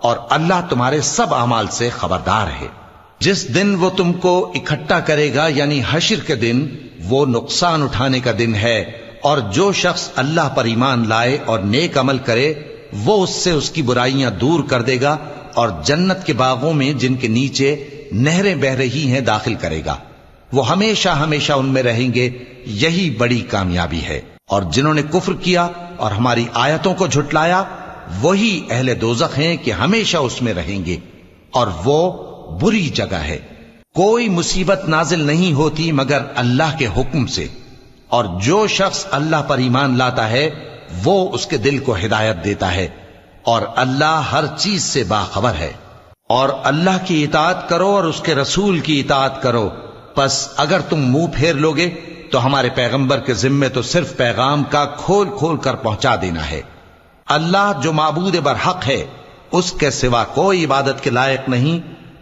اور اللہ تمہارے سب اعمال سے خبردار ہے۔ جس دن وہ تم کو اکٹھا کرے گا یعنی حشر کے دن، وہ نقصان اٹھانے کا دن ہے، اور جو شخص اللہ پر ایمان لائے اور نیک عمل کرے وہ اس سے اس کی برائیاں دور کر دے گا، اور جنت کے باغوں میں جن کے نیچے نہریں بہ رہی ہیں داخل کرے گا۔ وہ ہمیشہ ہمیشہ ان میں رہیں گے، یہی بڑی کامیابی ہے۔ اور جنہوں نے کفر کیا اور ہماری آیتوں کو جھٹلایا وہی اہل دوزخ ہیں کہ ہمیشہ اس میں رہیں گے، اور وہ بری جگہ ہے۔ کوئی مصیبت نازل نہیں ہوتی مگر اللہ کے حکم سے، اور جو شخص اللہ پر ایمان لاتا ہے وہ اس کے دل کو ہدایت دیتا ہے، اور اللہ ہر چیز سے باخبر ہے۔ اور اللہ کی اطاعت کرو اور اس کے رسول کی اطاعت کرو، پس اگر تم منہ پھیر لوگے تو ہمارے پیغمبر کے ذمے تو صرف پیغام کا کھول کھول کر پہنچا دینا ہے۔ اللہ جو معبود برحق ہے اس کے سوا کوئی عبادت کے لائق نہیں،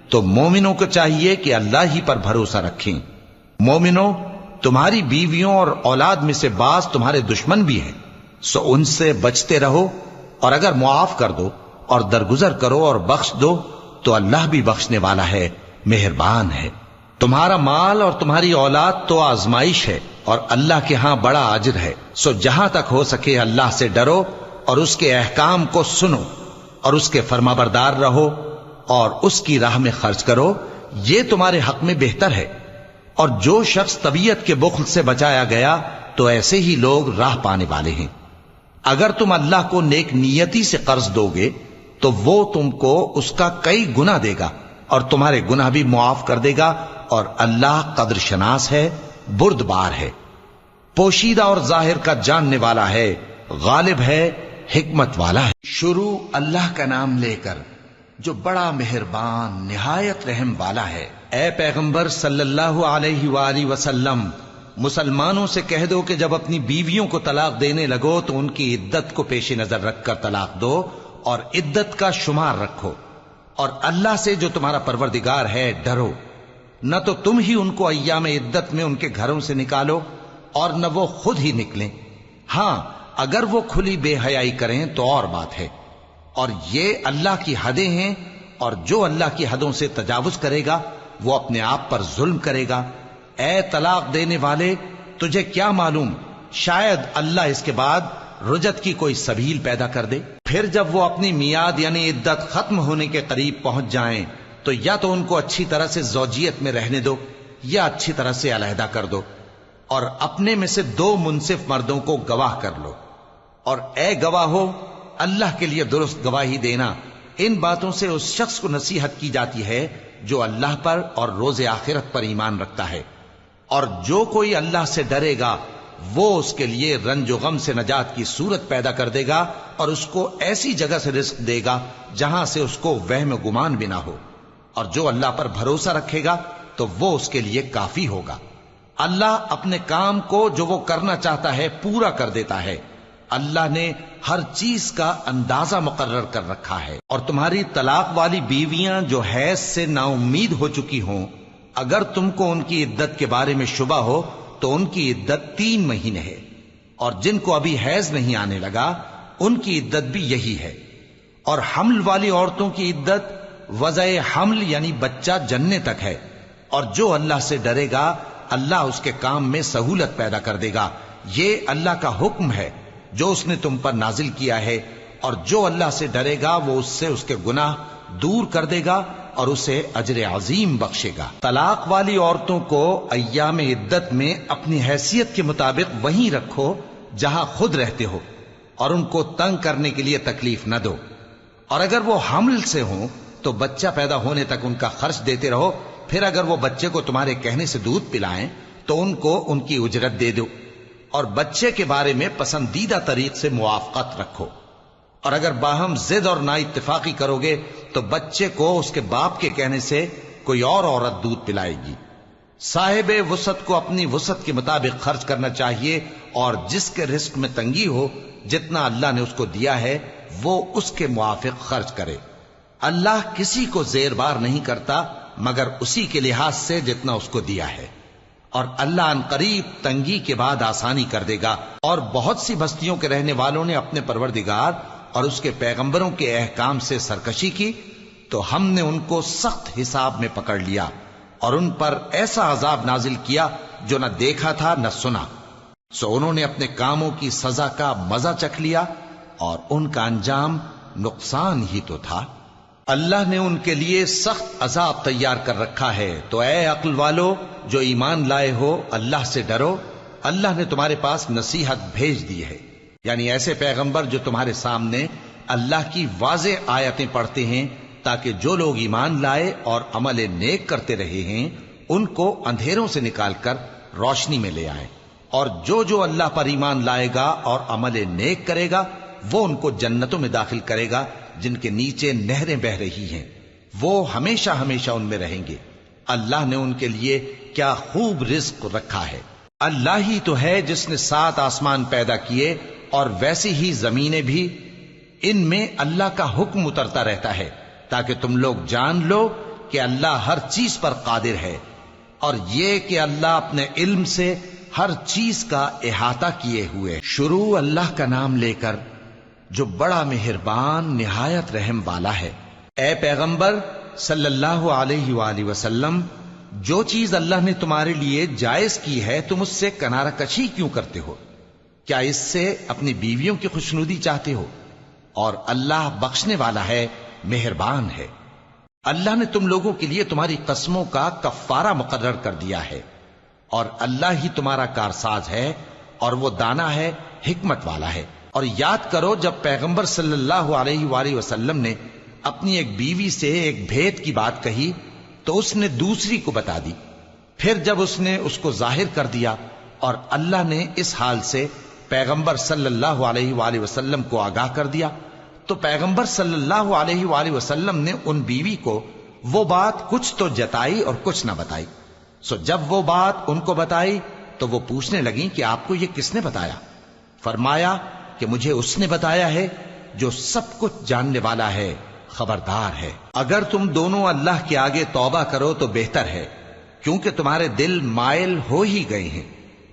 تو مومنوں کو چاہیے کہ اللہ ہی پر بھروسہ رکھیں۔ مومنوں، تمہاری بیویوں اور اولاد میں سے بعض تمہارے دشمن بھی ہیں، سو ان سے بچتے رہو، اور اگر معاف کر دو اور درگزر کرو اور بخش دو تو اللہ بھی بخشنے والا ہے، مہربان ہے۔ تمہارا مال اور تمہاری اولاد تو آزمائش ہے، اور اللہ کے ہاں بڑا اجر ہے، سو جہاں تک ہو سکے اللہ سے ڈرو اور اس کے احکام کو سنو اور اس کے فرمانبردار رہو اور اس کی راہ میں خرچ کرو، یہ تمہارے حق میں بہتر ہے۔ اور جو شخص طبیعت کے بخل سے بچایا گیا تو ایسے ہی لوگ راہ پانے والے ہیں۔ اگر تم اللہ کو نیک نیتی سے قرض دو گے تو وہ تم کو اس کا کئی گنا دے گا اور تمہارے گناہ بھی معاف کر دے گا، اور اللہ قدر شناس ہے، بردبار ہے، پوشیدہ اور ظاہر کا جاننے والا ہے، غالب ہے، حکمت والا ہے۔ شروع اللہ کا نام لے کر جو بڑا مہربان نہایت رحم والا ہے۔ اے پیغمبر صلی اللہ علیہ وآلہ وسلم، مسلمانوں سے کہہ دو کہ جب اپنی بیویوں کو طلاق دینے لگو تو ان کی عدت کو پیش نظر رکھ کر طلاق دو اور عدت کا شمار رکھو، اور اللہ سے جو تمہارا پروردگار ہے ڈرو، نہ تو تم ہی ان کو ایام عدت میں ان کے گھروں سے نکالو اور نہ وہ خود ہی نکلیں، ہاں اگر وہ کھلی بے حیائی کریں تو اور بات ہے، اور یہ اللہ کی حدیں ہیں، اور جو اللہ کی حدوں سے تجاوز کرے گا وہ اپنے آپ پر ظلم کرے گا۔ اے طلاق دینے والے، تجھے کیا معلوم شاید اللہ اس کے بعد رجعت کی کوئی سبیل پیدا کر دے۔ پھر جب وہ اپنی میعاد یعنی عدت ختم ہونے کے قریب پہنچ جائیں تو یا تو ان کو اچھی طرح سے زوجیت میں رہنے دو یا اچھی طرح سے علیحدہ کر دو، اور اپنے میں سے 2 منصف مردوں کو گواہ کر لو، اور اے گواہو اللہ کے لیے درست گواہی دینا۔ ان باتوں سے اس شخص کو نصیحت کی جاتی ہے جو اللہ پر اور روز آخرت پر ایمان رکھتا ہے، اور جو کوئی اللہ سے ڈرے گا وہ اس کے لیے رنج و غم سے نجات کی صورت پیدا کر دے گا، اور اس کو ایسی جگہ سے رزق دے گا جہاں سے اس کو وہم و گمان بھی نہ ہو، اور جو اللہ پر بھروسہ رکھے گا تو وہ اس کے لیے کافی ہوگا۔ اللہ اپنے کام کو جو وہ کرنا چاہتا ہے پورا کر دیتا ہے۔ اللہ نے ہر چیز کا اندازہ مقرر کر رکھا ہے۔ اور تمہاری طلاق والی بیویاں جو حیض سے نا امید ہو چکی ہوں، اگر تم کو ان کی عدت کے بارے میں شبہ ہو تو ان کی عدت 3 مہینے ہے، اور جن کو ابھی حیض نہیں آنے لگا ان کی عدت بھی یہی ہے۔ اور حمل والی عورتوں کی عدت وضع حمل یعنی بچہ جننے تک ہے، اور جو اللہ سے ڈرے گا اللہ اس کے کام میں سہولت پیدا کر دے گا۔ یہ اللہ کا حکم ہے جو اس نے تم پر نازل کیا ہے، اور جو اللہ سے ڈرے گا وہ اس سے اس کے گناہ دور کر دے گا اور اسے اجر عظیم بخشے گا۔ طلاق والی عورتوں کو ایام عدت میں اپنی حیثیت کے مطابق وہیں رکھو جہاں خود رہتے ہو، اور ان کو تنگ کرنے کے لیے تکلیف نہ دو، اور اگر وہ حمل سے ہوں تو بچہ پیدا ہونے تک ان کا خرچ دیتے رہو، پھر اگر وہ بچے کو تمہارے کہنے سے دودھ پلائیں تو ان کو ان کی اجرت دے دو، اور بچے کے بارے میں پسندیدہ طریق سے موافقت رکھو، اور اگر باہم ضد اور نا اتفاقی کرو گے تو بچے کو اس کے باپ کے کہنے سے کوئی اور عورت دودھ پلائے گی۔ صاحب وسعت کو اپنی وسعت کے مطابق خرچ کرنا چاہیے، اور جس کے رزق میں تنگی ہو جتنا اللہ نے اس کو دیا ہے وہ اس کے موافق خرچ کرے۔ اللہ کسی کو زیر بار نہیں کرتا مگر اسی کے لحاظ سے جتنا اس کو دیا ہے، اور اللہ ان قریب تنگی کے بعد آسانی کر دے گا۔ اور بہت سی بستیوں کے رہنے والوں نے اپنے پروردگار اور اس کے پیغمبروں کے احکام سے سرکشی کی تو ہم نے ان کو سخت حساب میں پکڑ لیا، اور ان پر ایسا عذاب نازل کیا جو نہ دیکھا تھا نہ سنا، سو انہوں نے اپنے کاموں کی سزا کا مزہ چکھ لیا، اور ان کا انجام نقصان ہی تو تھا۔ اللہ نے ان کے لیے سخت عذاب تیار کر رکھا ہے، تو اے عقل والو جو ایمان لائے ہو اللہ سے ڈرو۔ اللہ نے تمہارے پاس نصیحت بھیج دی ہے، یعنی ایسے پیغمبر جو تمہارے سامنے اللہ کی واضح آیتیں پڑھتے ہیں تاکہ جو لوگ ایمان لائے اور عمل نیک کرتے رہے ہیں ان کو اندھیروں سے نکال کر روشنی میں لے آئیں، اور جو اللہ پر ایمان لائے گا اور عمل نیک کرے گا وہ ان کو جنتوں میں داخل کرے گا جن کے نیچے نہریں بہ رہی ہیں، وہ ہمیشہ ہمیشہ ان میں رہیں گے۔ اللہ نے ان کے لیے کیا خوب رزق رکھا ہے۔ اللہ ہی تو ہے جس نے 7 آسمان پیدا کیے اور ویسی ہی زمینیں بھی، ان میں اللہ کا حکم اترتا رہتا ہے تاکہ تم لوگ جان لو کہ اللہ ہر چیز پر قادر ہے، اور یہ کہ اللہ اپنے علم سے ہر چیز کا احاطہ کیے ہوئے۔ شروع اللہ کا نام لے کر جو بڑا مہربان نہایت رحم والا ہے۔ اے پیغمبر صلی اللہ علیہ وآلہ وسلم، جو چیز اللہ نے تمہارے لیے جائز کی ہے تم اس سے کنارہ کشی کیوں کرتے ہو؟ کیا اس سے اپنی بیویوں کی خوشنودی چاہتے ہو؟ اور اللہ بخشنے والا ہے، مہربان ہے۔ اللہ نے تم لوگوں کے لیے تمہاری قسموں کا کفارہ مقرر کر دیا ہے، اور اللہ ہی تمہارا کارساز ہے، اور وہ دانا ہے، حکمت والا ہے۔ اور یاد کرو جب پیغمبر صلی اللہ علیہ وآلہ وسلم نے اپنی ایک بیوی سے ایک بھید کی بات کہی تو اس نے دوسری کو بتا دی، پھر جب اس نے اس کو ظاہر کر دیا اور اللہ نے اس حال سے پیغمبر صلی اللہ علیہ وآلہ وسلم کو آگاہ کر دیا تو پیغمبر صلی اللہ علیہ وآلہ وسلم نے ان بیوی کو وہ بات کچھ تو جتائی اور کچھ نہ بتائی۔ سو جب وہ بات ان کو بتائی تو وہ پوچھنے لگیں کہ آپ کو یہ کس نے بتایا؟ فرمایا کہ مجھے اس نے بتایا ہے جو سب کچھ جاننے والا ہے، خبردار ہے۔ اگر تم دونوں اللہ کے آگے توبہ کرو تو بہتر ہے، کیونکہ تمہارے دل مائل ہو ہی گئے ہیں،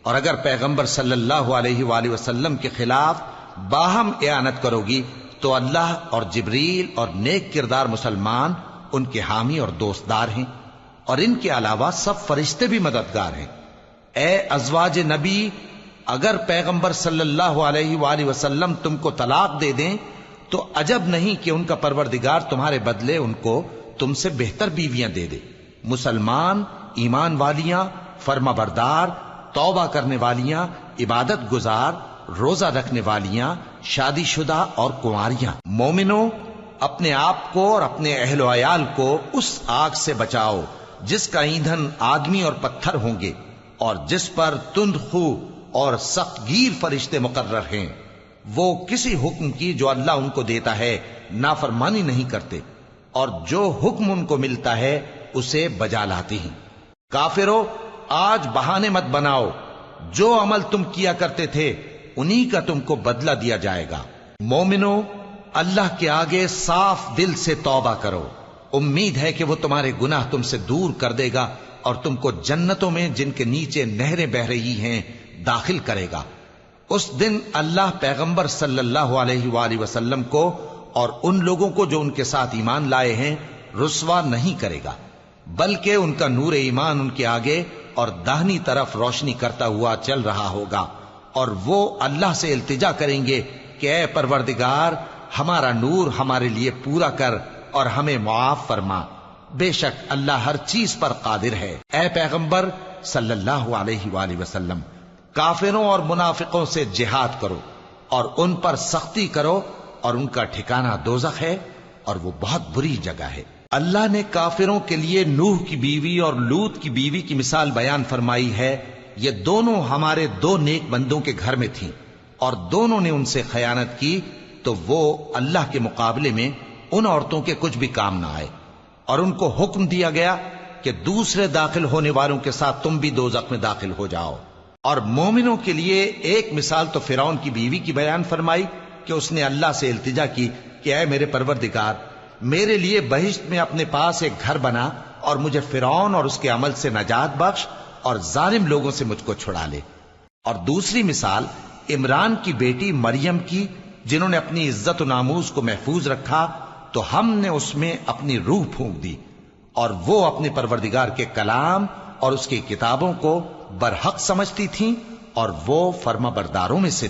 اور اگر پیغمبر صلی اللہ علیہ وآلہ وسلم کے خلاف باہم اعانت کرو گی تو اللہ اور جبریل اور نیک کردار مسلمان ان کے حامی اور دوستدار ہیں، اور ان کے علاوہ سب فرشتے بھی مددگار ہیں۔ اے ازواج نبی، اگر پیغمبر صلی اللہ علیہ وآلہ وسلم تم کو طلاق دے دیں تو عجب نہیں کہ ان کا پروردگار تمہارے بدلے ان کو تم سے بہتر بیویاں دے دے، مسلمان، ایمان والیاں، فرما بردار، توبہ کرنے والیاں، عبادت گزار، روزہ رکھنے والیاں، شادی شدہ اور کنواریاں۔ مومنوں، اپنے آپ کو اور اپنے اہل و عیال کو اس آگ سے بچاؤ جس کا ایندھن آدمی اور پتھر ہوں گے، اور جس پر تند خو اور سخت گیر فرشتے مقرر ہیں۔ وہ کسی حکم کی جو اللہ ان کو دیتا ہے نافرمانی نہیں کرتے، اور جو حکم ان کو ملتا ہے اسے بجا لاتے ہیں۔ کافرو، آج بہانے مت بناؤ، جو عمل تم کیا کرتے تھے انہی کا تم کو بدلہ دیا جائے گا۔ مومنو، اللہ کے آگے صاف دل سے توبہ کرو، امید ہے کہ وہ تمہارے گناہ تم سے دور کر دے گا اور تم کو جنتوں میں جن کے نیچے نہریں بہ رہی ہیں داخل کرے گا۔ اس دن اللہ پیغمبر صلی اللہ علیہ وآلہ وسلم کو اور ان لوگوں کو جو ان کے ساتھ ایمان لائے ہیں رسوا نہیں کرے گا، بلکہ ان کا نور ایمان ان کے آگے اور داہنی طرف روشنی کرتا ہوا چل رہا ہوگا، اور وہ اللہ سے التجا کریں گے کہ اے پروردگار، ہمارا نور ہمارے لیے پورا کر اور ہمیں معاف فرما، بے شک اللہ ہر چیز پر قادر ہے۔ اے پیغمبر صلی اللہ علیہ وآلہ وسلم، کافروں اور منافقوں سے جہاد کرو اور ان پر سختی کرو، اور ان کا ٹھکانہ دوزخ ہے اور وہ بہت بری جگہ ہے۔ اللہ نے کافروں کے لیے نوح کی بیوی اور لوط کی بیوی کی مثال بیان فرمائی ہے۔ یہ دونوں ہمارے دو نیک بندوں کے گھر میں تھیں، اور دونوں نے ان سے خیانت کی تو وہ اللہ کے مقابلے میں ان عورتوں کے کچھ بھی کام نہ آئے، اور ان کو حکم دیا گیا کہ دوسرے داخل ہونے والوں کے ساتھ تم بھی دوزخ میں داخل ہو جاؤ۔ اور مومنوں کے لیے ایک مثال تو فرعون کی بیوی کی بیان فرمائی کہ اس نے اللہ سے التجا کی کہ اے میرے پروردگار، میرے لیے بہشت میں اپنے پاس ایک گھر بنا اور مجھے فرعون اور اس کے عمل سے نجات بخش اور ظالم لوگوں سے مجھ کو چھڑا لے۔ اور دوسری مثال عمران کی بیٹی مریم کی، جنہوں نے اپنی عزت و ناموس کو محفوظ رکھا تو ہم نے اس میں اپنی روح پھونک دی، اور وہ اپنے پروردگار کے کلام اور اس کی کتابوں کو برحق سمجھتی تھیں، اور وہ فرما برداروں میں سے